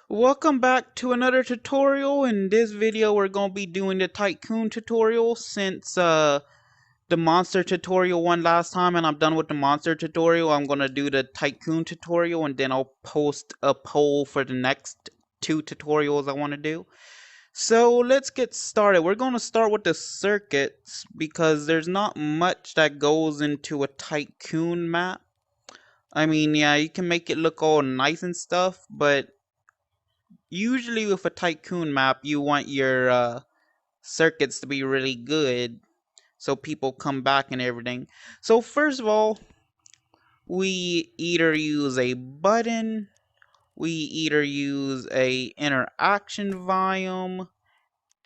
Welcome back to another tutorial. In this video we're going to be doing the tycoon tutorial since the monster tutorial won last time and I'm done with the monster tutorial. I'm going to do the tycoon tutorial and then I'll post a poll for the next two tutorials I want to do. So let's get started. We're going to start with the circuits because there's not much that goes into a tycoon map. I mean, yeah, you can make it look all nice and stuff, but usually with a tycoon map you want your circuits to be really good so people come back and everything. So first of all, we either use a button, we either use a interaction volume,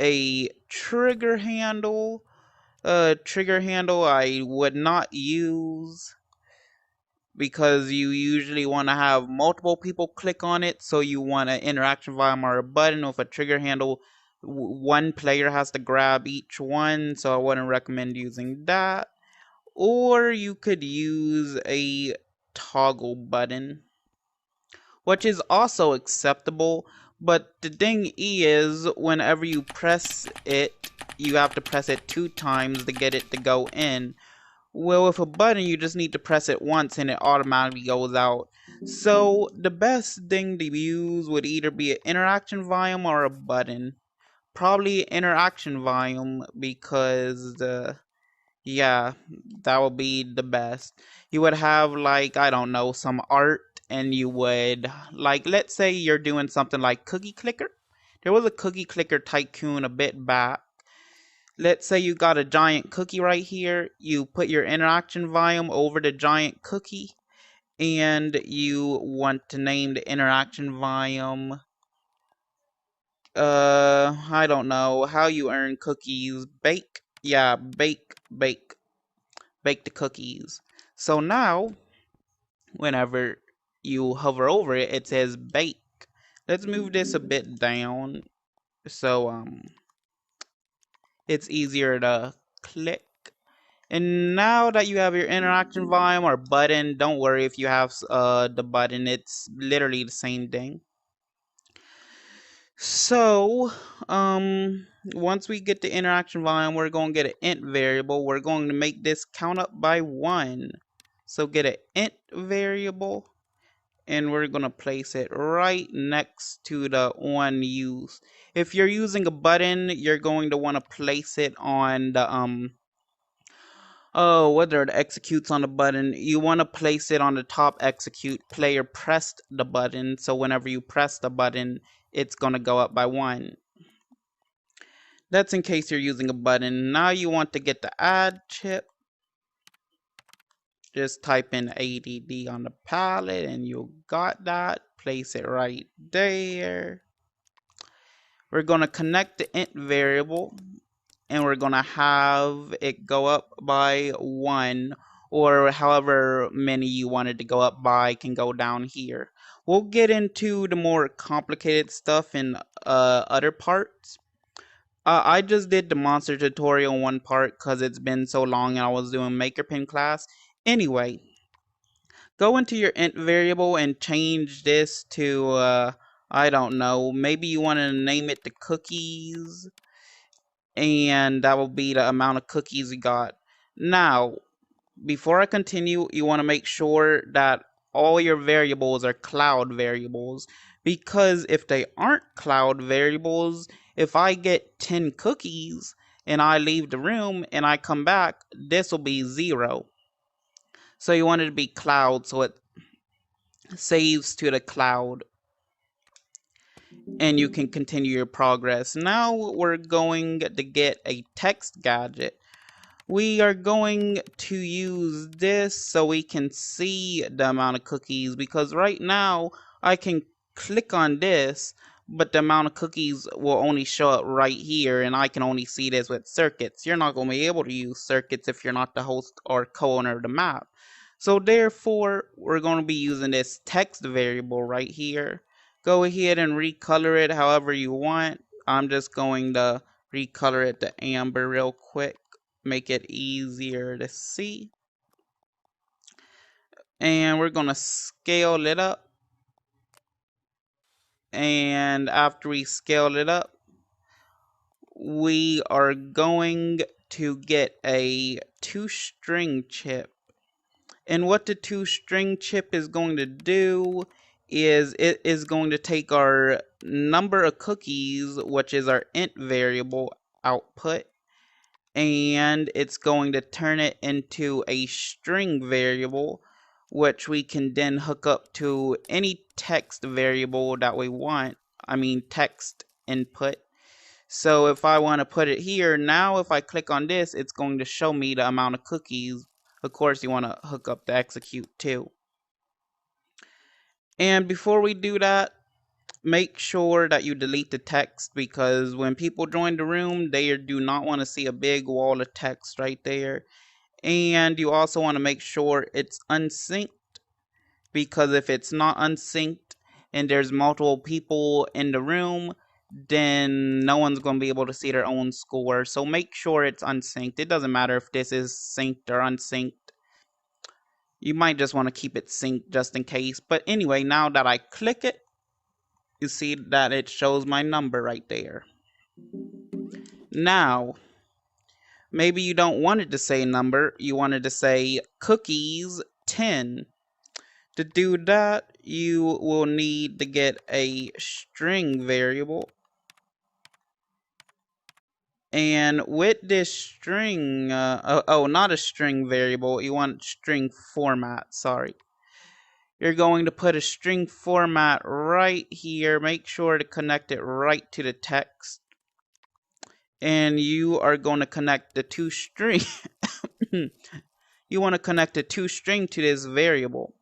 a trigger handle. Trigger handle I would not use because you usually want to have multiple people click on it, so you want an interaction volume or a button with a trigger handle. One player has to grab each one, so I wouldn't recommend using that. Or you could use a toggle button, which is also acceptable, but the thing is, whenever you press it, you have to press it 2 times to get it to go in. Well, with a button, you just need to press it once and it automatically goes out. So, the best thing to use would either be an interaction volume or a button. Probably interaction volume because yeah, that would be the best. You would have, like, I don't know, some art, and you would, like, let's say you're doing something like Cookie Clicker. There was a Cookie Clicker tycoon a bit back. Let's say you got a giant cookie right here. You put your interaction volume over the giant cookie, and you want to name the interaction volume. I don't know how you earn cookies. Bake, yeah, bake the cookies. So now, whenever you hover over it, it says bake. Let's move this a bit down so it's easier to click. And now that you have your interaction volume or button, don't worry if you have the button, it's literally the same thing. So, once we get the interaction volume, we're going to get an int variable. We're going to make this count up by 1. So get an int variable, and we're going to place it right next to the on use. If you're using a button, you're going to want to place it on the whether it executes on the button, you want to place it on the top execute player pressed the button, so whenever you press the button, it's going to go up by 1. That's in case you're using a button. Now you want to get the add chip. Just type in ADD on the palette and you got that. Place it right there. We're going to connect the int variable, and we're going to have it go up by 1, or however many you want it to go up by can go down here. We'll get into the more complicated stuff in other parts. I just did the monster tutorial in one part because it's been so long and I was doing MakerPen class. Anyway, go into your int variable and change this to, I don't know, maybe you want to name it the cookies, and that will be the amount of cookies you got. Now, before I continue, you want to make sure that all your variables are cloud variables, because if they aren't cloud variables, if I get 10 cookies and I leave the room and I come back, this will be 0. So you want it to be cloud so it saves to the cloud and you can continue your progress. Now we're going to get a text gadget. We are going to use this so we can see the amount of cookies, because right now I can click on this, but the amount of cookies will only show up right here, and I can only see this with circuits. You're not going to be able to use circuits if you're not the host or co-owner of the map. So therefore, we're going to be using this text variable right here. Go ahead and recolor it however you want. I'm just going to recolor it to amber real quick, make it easier to see. And we're going to scale it up. and after we scale it up, we are going to get a 2-string chip. And what the 2-string chip is going to do is it is going to take our number of cookies, which is our int variable output, and it's going to turn it into a string variable, which we can then hook up to any text variable that we want. I mean text input. So if I want to put it here, now if I click on this, it's going to show me the amount of cookies. Of course, you want to hook up the execute too. And before we do that, make sure that you delete the text, because when people join the room, they do not want to see a big wall of text right there. And you also want to make sure it's unsynced, because if it's not unsynced and there's multiple people in the room, then no one's going to be able to see their own score. So make sure it's unsynced. It doesn't matter if this is synced or unsynced. You might just want to keep it synced just in case. But anyway, now that I click it, you see that it shows my number right there. Now, maybe you don't want it to say number, you want it to say cookies 10. To do that, you will need to get a string variable. And with this string, not a string variable, you want string format, sorry. You're going to put a string format right here. Make sure to connect it right to the text. And you are going to connect the toString. You want to connect the toString to this variable.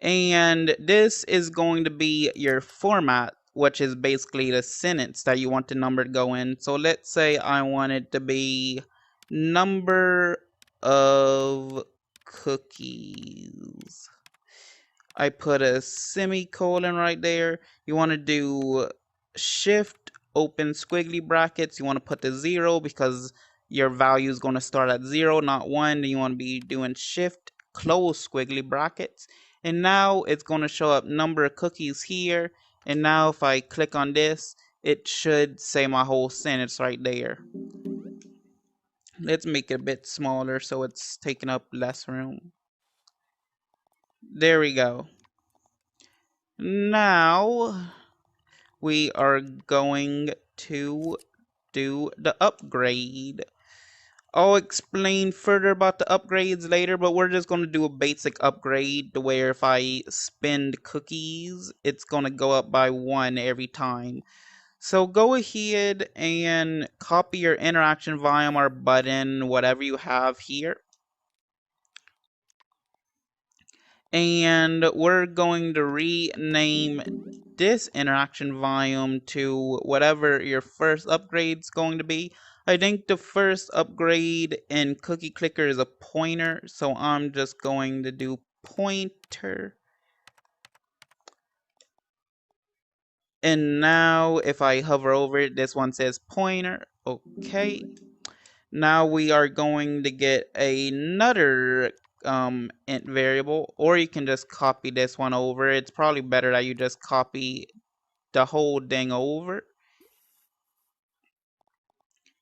And this is going to be your format, which is basically the sentence that you want the number to go in. So let's say I want it to be number of cookies. I put a semicolon right there. You want to do shift open squiggly brackets. You want to put the 0 because your value is going to start at 0, not 1. Then you want to be doing shift close squiggly brackets. And now it's going to show up number of cookies here. And now if I click on this, it should say my whole sentence right there. Let's make it a bit smaller so it's taking up less room. There we go. Now we are going to do the upgrade. I'll explain further about the upgrades later, but we're just going to do a basic upgrade where if I spend cookies, it's going to go up by 1 every time. So go ahead and copy your interaction volume or button, whatever you have here. And we're going to rename this interaction volume to whatever your first upgrade is going to be. I think the first upgrade in Cookie Clicker is a pointer, so I'm just going to do pointer. And now if I hover over it, this one says pointer. Okay. Now we are going to get another int variable, or you can just copy this one over. It's probably better that you just copy the whole thing over.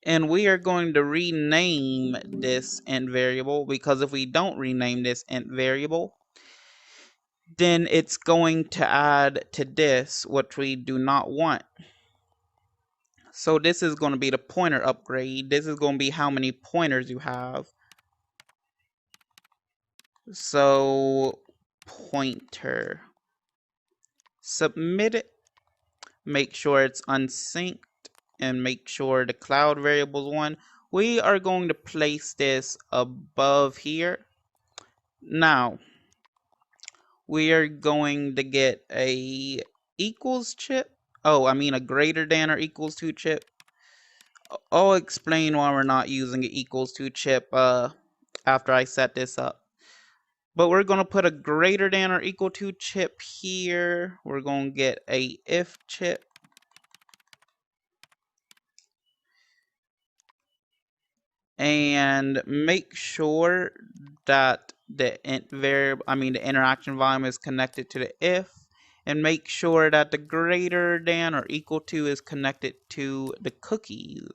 And we are going to rename this int variable, because if we don't rename this int variable, then it's going to add to this, which we do not want. So this is going to be the pointer upgrade. This is going to be how many pointers you have. So pointer. Submit it. Make sure it's unsynced and make sure the cloud variable is 1. We are going to place this above here. Now we are going to get a equals chip. A greater than or equals to chip. I'll explain why we're not using an equals to chip after I set this up. But we're going to put a greater than or equal to chip here. We're going to get a if chip. And make sure that the interaction volume is connected to the if. and make sure that the greater than or equal to is connected to the cookies.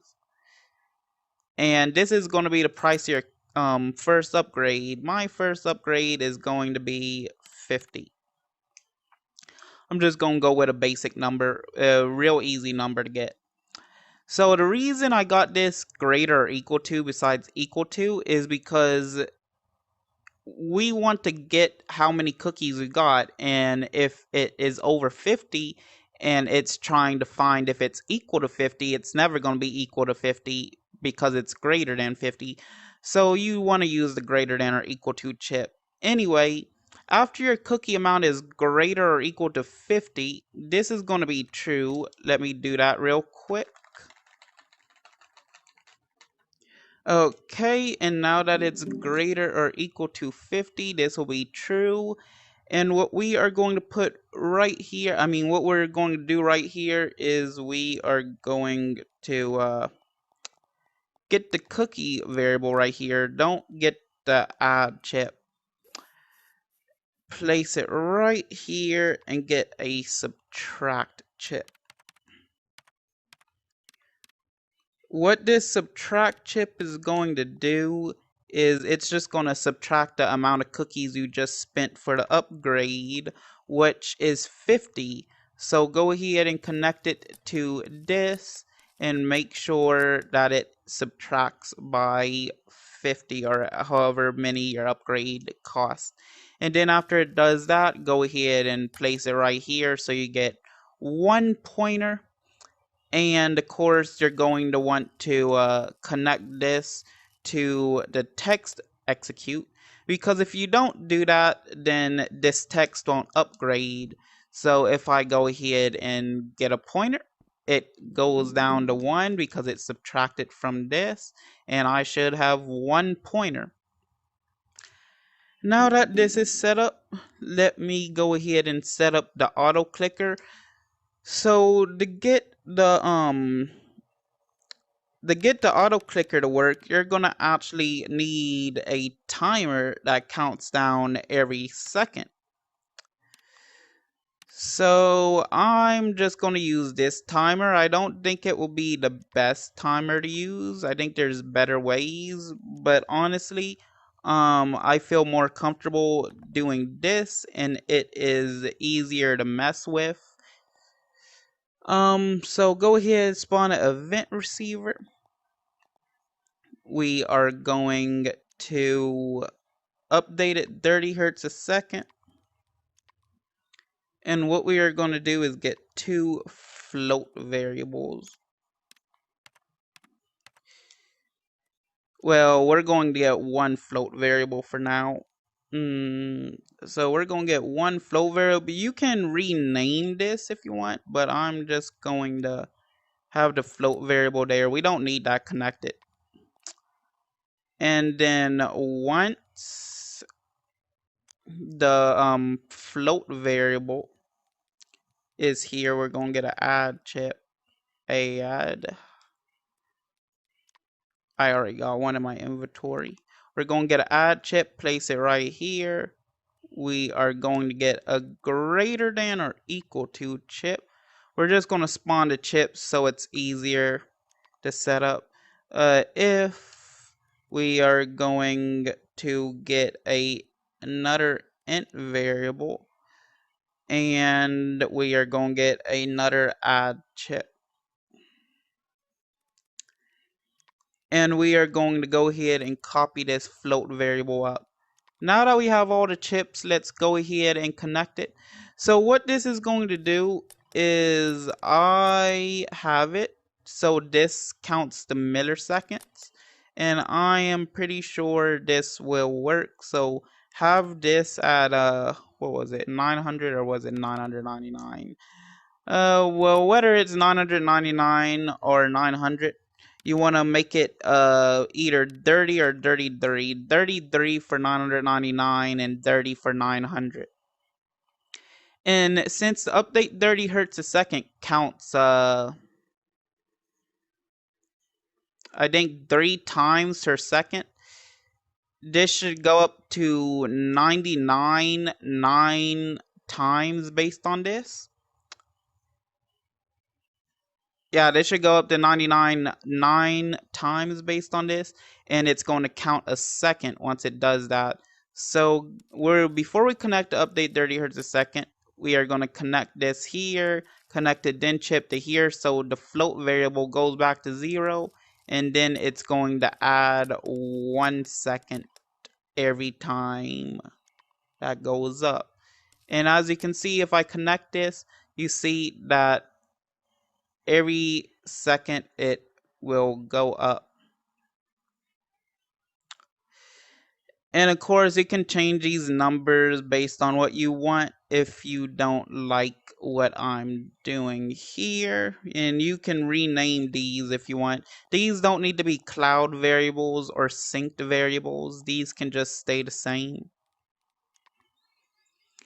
And this is going to be the price of your first upgrade. My first upgrade is going to be 50. I'm just going to go with a basic number, a real easy number to get. So the reason I got this greater or equal to besides equal to is because we want to get how many cookies we got, and if it is over 50 and it's trying to find if it's equal to 50, it's never going to be equal to 50 because it's greater than 50. So you want to use the greater than or equal to chip. Anyway, after your cookie amount is greater or equal to 50, this is going to be true. Let me do that real quick. Okay, and now that it's greater or equal to 50, this will be true. And what we are going to put right here, what we're going to do right here is we are going to get the cookie variable right here. Don't get the add chip. Place it right here and get a subtract chip. What this subtract chip is going to do is it's just going to subtract the amount of cookies you just spent for the upgrade, which is 50. So go ahead and connect it to this and make sure that it subtracts by 50 or however many your upgrade costs. And then after it does that, go ahead and place it right here so you get one pointer. And of course, you're going to want to connect this to the text execute, because if you don't do that, then this text won't upgrade. So if I go ahead and get a pointer, it goes down to 1 because it's subtracted from this, and I should have 1 pointer. Now that this is set up, let me go ahead and set up the auto clicker. So to get the auto clicker to work, you're gonna actually need a timer that counts down every second. So I'm just gonna use this timer. I don't think it will be the best timer to use. I think there's better ways, but honestly, I feel more comfortable doing this, and it is easier to mess with. So go ahead, spawn an event receiver. We are going to update it 30 hertz a second. And what we are going to do is get 2 float variables. Well, we're going to get 1 float variable for now. So we're going to get 1 float variable. You can rename this if you want, but I'm just going to have the float variable there. We don't need that connected. And then once the float variable is here, we're going to get an add chip. Add. I already got one in my inventory. We're going to get an add chip, place it right here. We are going to get a greater than or equal to chip. We're just going to spawn the chips so it's easier to set up. If we are going to get another int variable, and we are going to get another add chip. And we are going to go ahead and copy this float variable up. Now that we have all the chips, let's go ahead and connect it. So what this is going to do is I have it. So this counts the milliseconds. And I am pretty sure this will work. So have this at, what was it, 900 or was it 999? Well, whether it's 999 or 900, you want to make it either 30 or 33. 33 for 999 and 30 for 900. And since the update 30 hertz a second counts, I think 3 times per second, this should go up to 99 9 times based on this. Yeah, this should go up to 99 9 times based on this, and it's going to count a second once it does that. So before we connect the update 30 hertz a second, we are going to connect this here, connect the DIN chip to here, so the float variable goes back to 0, and then it's going to add 1 second every time that goes up. And as you can see, if I connect this, you see that every second it will go up. And of course, you can change these numbers based on what you want if you don't like what I'm doing here. And you can rename these if you want. These don't need to be cloud variables or synced variables. These can just stay the same.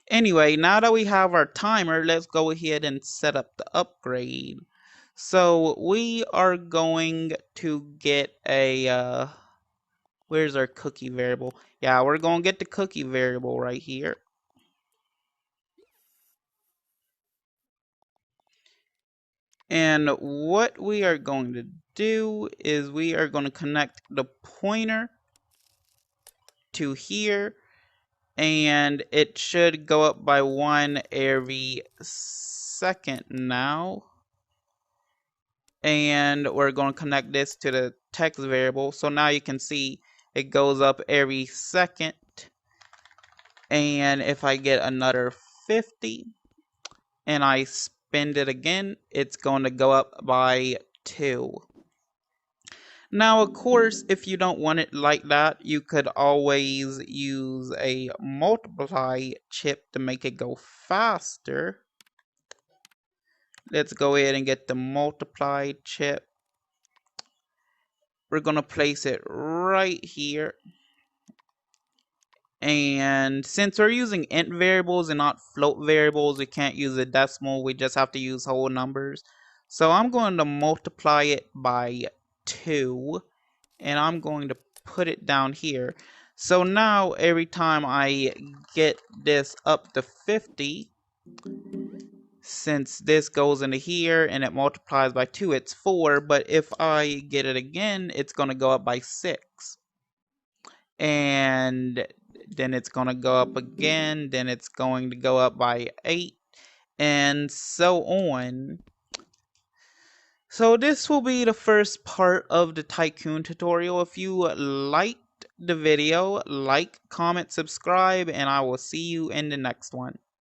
Anyway, now that we have our timer, let's go ahead and set up the upgrade. So we are going to get a, where's our cookie variable? Yeah, we're going to get the cookie variable right here. And what we are going to do is we are going to connect the pointer to here, and it should go up by 1 every second now. And we're going to connect this to the text variable. So now you can see it goes up every second. And if I get another 50 and I spin it again, it's going to go up by 2. Now, of course, if you don't want it like that, you could always use a multiply chip to make it go faster. Let's go ahead and get the multiply chip. We're going to place it right here. And since we're using int variables and not float variables, we can't use a decimal. We just have to use whole numbers. So I'm going to multiply it by 2. And I'm going to put it down here. So now every time I get this up to 50, since this goes into here and it multiplies by 2, it's 4. But if I get it again, it's going to go up by 6. And then it's going to go up again. Then it's going to go up by 8. And so on. So this will be the first part of the Tycoon tutorial. If you liked the video, like, comment, subscribe, and I will see you in the next one.